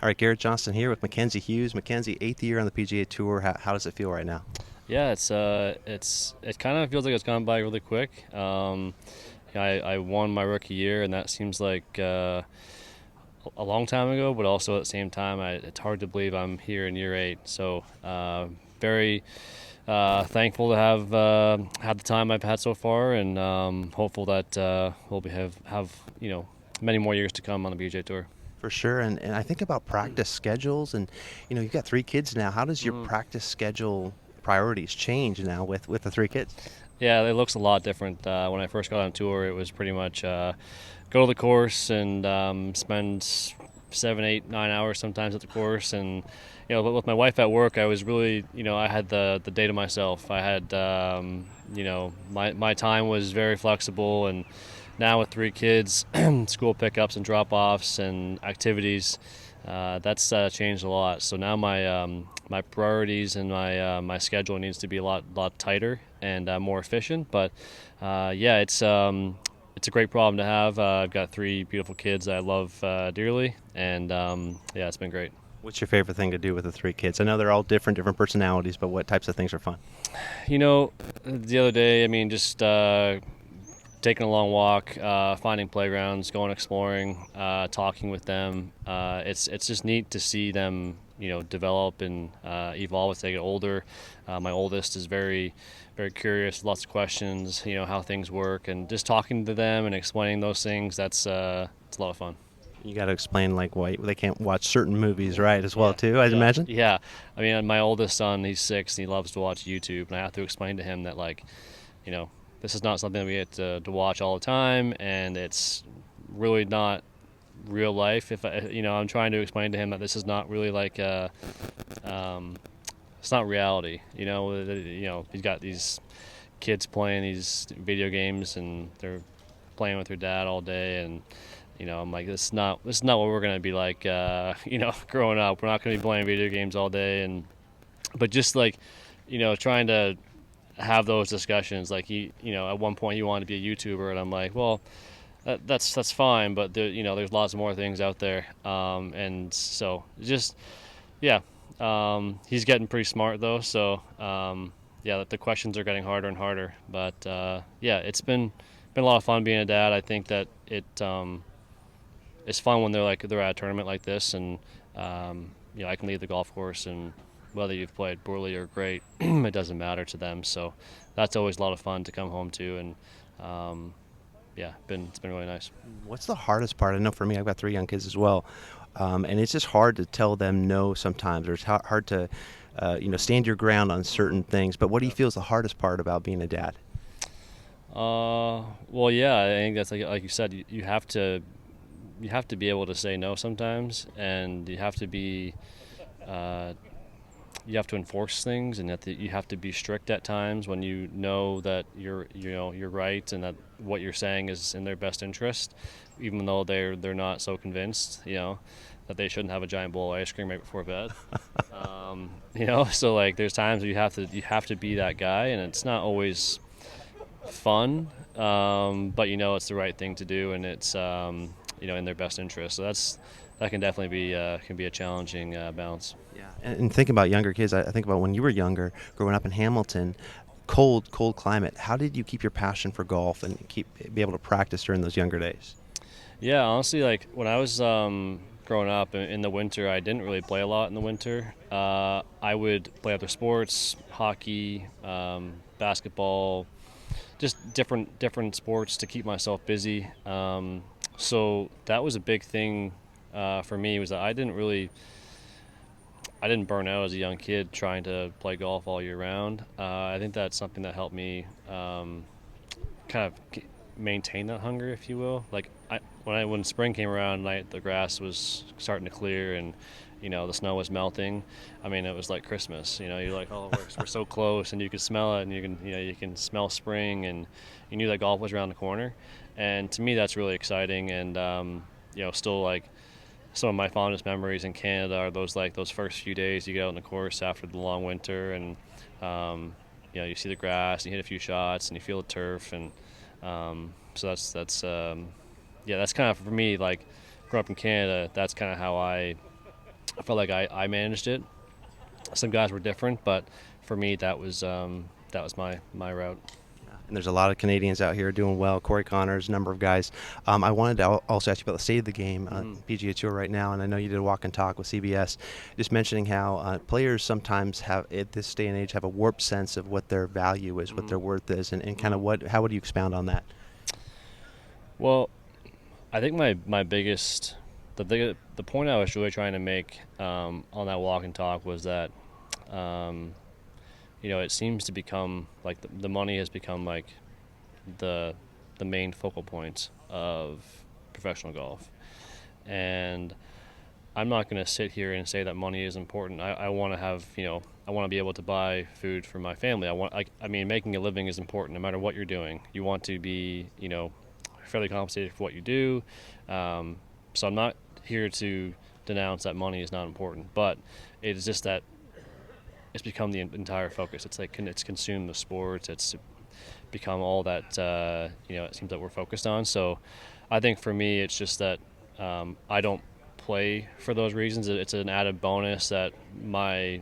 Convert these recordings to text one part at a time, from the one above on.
All right, Garrett Johnston here with Mackenzie Hughes. Mackenzie, eighth year on the PGA Tour. How does it feel right now? Yeah, it kind of feels like it's gone by really quick. I won my rookie year, and that seems like a long time ago. But also at the same time, it's hard to believe I'm here in year eight. So very thankful to have had the time I've had so far, and hopeful that we'll have many more years to come on the PGA Tour. For sure. And I think about practice schedules, and you've got three kids now. How does your Mm. practice schedule priorities change now with the three kids? Yeah, it looks a lot different. When I first got on tour, it was pretty much go to the course and spend 7, 8, 9 hours sometimes at the course. And but with my wife at work, I was really, I had the day to myself. I had, my time was very flexible. And now with three kids, school pickups and drop offs and activities, that's changed a lot. So now my priorities and my schedule needs to be a lot tighter and more efficient. But yeah, it's a great problem to have. I've got three beautiful kids that I love dearly, and yeah, it's been great. What's your favorite thing to do with the three kids? I know they're all different personalities, but what types of things are fun? The other day, I mean, just taking a long walk, finding playgrounds, going exploring, talking with them. It's just neat to see them, develop and evolve as they get older. My oldest is very curious, lots of questions. How things work, and just talking to them and explaining those things. That's it's a lot of fun. You got to explain like why they can't watch certain movies, right? As well Yeah, too, I'd yeah, imagine. yeah. I mean, my oldest son, he's 6, and he loves to watch YouTube, and I have to explain to him that, like, you know, this is not something that we get to watch all the time, and it's really not real life. If I'm trying to explain to him that this is not really like um, it's not reality. He's got these kids playing these video games, and they're playing with their dad all day, and I'm like, this is not what we're gonna be like. Growing up, we're not gonna be playing video games all day, and but just like, trying to have those discussions. Like at one point he wanted to be a YouTuber, and I'm like, well, that's fine, but there's lots more things out there, and so just yeah, he's getting pretty smart though, so yeah, the questions are getting harder and harder, but yeah, it's been a lot of fun being a dad. I think that it's fun when they're at a tournament like this, and I can leave the golf course, and whether you've played poorly or great, it doesn't matter to them. So that's always a lot of fun to come home to, and yeah, it's been really nice. What's the hardest part? I know for me, I've got three young kids as well, and it's just hard to tell them no sometimes, or it's hard to, stand your ground on certain things. But what do you feel is the hardest part about being a dad? Well, yeah, I think that's like you said, you have to be able to say no sometimes, and uh, you have to enforce things, and that you have to be strict at times when you know that you're right, and that what you're saying is in their best interest, even though they're not so convinced, that they shouldn't have a giant bowl of ice cream right before bed. So like there's times where you have to be that guy, and it's not always fun, but it's the right thing to do, and it's in their best interest. So that can definitely be a challenging balance. Yeah, and think about younger kids. I think about when you were younger, growing up in Hamilton, cold climate. How did you keep your passion for golf and be able to practice during those younger days? Yeah, honestly, like when I was growing up in the winter, I didn't really play a lot in the winter. I would play other sports, hockey, basketball, just different sports to keep myself busy. So that was a big thing for me, was that I didn't burn out as a young kid trying to play golf all year round. I think that's something that helped me kind of maintain that hunger, if you will. Like when spring came around, the grass was starting to clear, and the snow was melting. I mean, it was like Christmas. You're like, oh, we're so close, and you can smell it, and you can smell spring, and you knew that golf was around the corner. And to me, that's really exciting, and still like some of my fondest memories in Canada are those first few days you get out on the course after the long winter, and you see the grass, and you hit a few shots, and you feel the turf, and so that's yeah, that's kind of for me, like growing up in Canada. That's kind of how I I felt like I managed it. Some guys were different, but for me, that was my route. And there's a lot of Canadians out here doing well. Corey Connors, a number of guys. I wanted to also ask you about the state of the game, PGA Tour right now, and I know you did a walk and talk with CBS, just mentioning how players sometimes have, at this day and age, have a warped sense of what their value is, what their worth is, and kind of how would you expound on that? Well, I think my biggest the point I was really trying to make on that walk and talk was that um, it seems to become like the money has become like the the main focal point of professional golf, and I'm not going to sit here and say that money is important. I want to have I want to be able to buy food for my family. I mean, making a living is important no matter what you're doing. You want to be fairly compensated for what you do. So I'm not here to denounce that money is not important, but it is just that it's become the entire focus. It's like it's consumed the sports. It's become all that it seems that we're focused on. So I think for me, it's just that I don't play for those reasons. It's an added bonus that my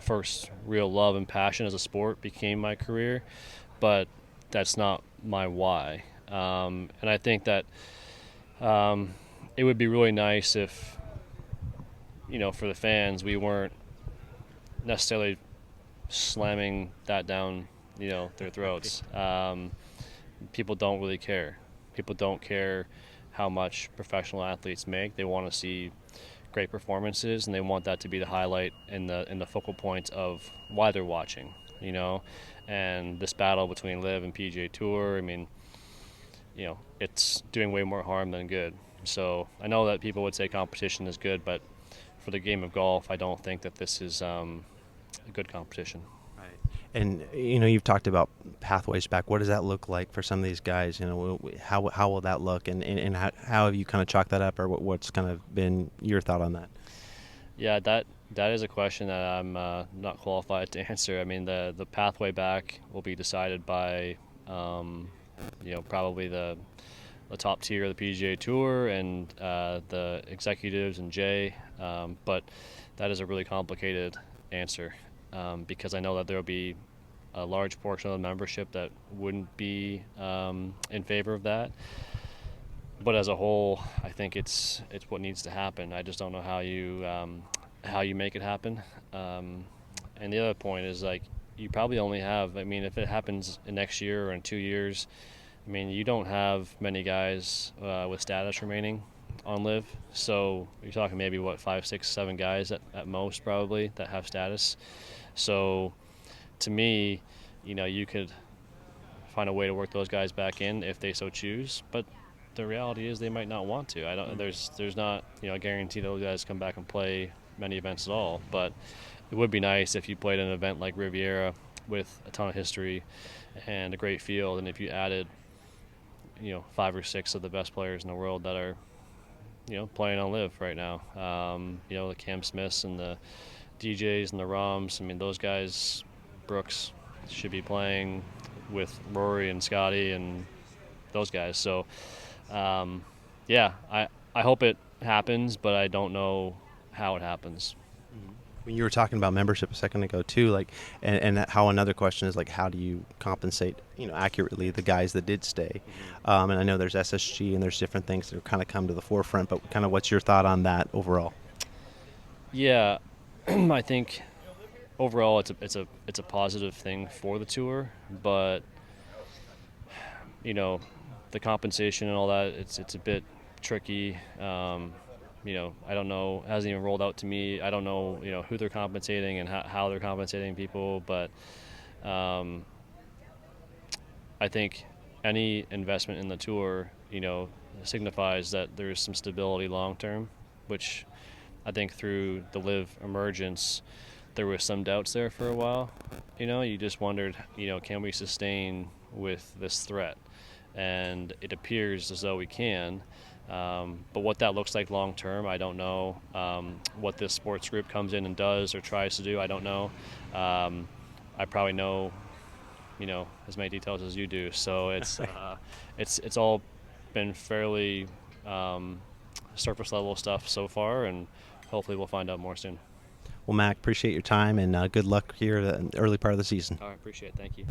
first real love and passion as a sport became my career, but that's not my why. And I think that it would be really nice if, for the fans, we weren't necessarily slamming that down, their throats. People don't really care. People don't care how much professional athletes make. They want to see great performances, and they want that to be the highlight and the focal point of why they're watching. And this battle between LIV and PGA Tour, I mean, it's doing way more harm than good. So I know that people would say competition is good, but for the game of golf, I don't think that this is a good competition. Right. And you've talked about pathways back. What does that look like for some of these guys? How will that look, and how have you kind of chalked that up, or what's kind of been your thought on that? Yeah, that is a question that I'm not qualified to answer. I mean, the pathway back will be decided by probably the top tier of the PGA Tour and the executives and Jay. But that is a really complicated answer because I know that there will be a large portion of the membership that wouldn't be in favor of that. But as a whole, I think it's what needs to happen. I just don't know how you make it happen. And the other point is, like, you probably only have. I mean, if it happens in next year or in 2 years, I mean, you don't have many guys with status remaining on LIV. So you're talking maybe 5, 6, 7 guys at most probably that have status. So to me, you could find a way to work those guys back in if they so choose. But the reality is they might not want to. I don't. There's not a guarantee those guys come back and play many events at all. But it would be nice if you played an event like Riviera with a ton of history and a great field, and if you added 5 or 6 of the best players in the world that are playing on LIV right now. The Cam Smiths and the DJs and the Roms. I mean, those guys, Brooks, should be playing with Rory and Scotty and those guys. So, I hope it happens, but I don't know how it happens. When you were talking about membership a second ago too, like, and how another question is, like, how do you compensate, accurately the guys that did stay? And I know there's SSG and there's different things that have kind of come to the forefront, but kind of what's your thought on that overall? Yeah, I think overall it's a positive thing for the tour, but the compensation and all that, it's a bit tricky. I don't know, it hasn't even rolled out to me. I don't know, who they're compensating and how they're compensating people, but I think any investment in the tour, signifies that there's some stability long term, which I think through the LIV emergence, there was some doubts there for a while. You just wondered, can we sustain with this threat? And it appears as though we can. But what that looks like long term, I don't know. What this sports group comes in and does or tries to do, I don't know. I probably know, as many details as you do. So it's all been fairly surface level stuff so far, and hopefully we'll find out more soon. Well, Mac, appreciate your time, and good luck here in the early part of the season. All right, appreciate it. Thank you.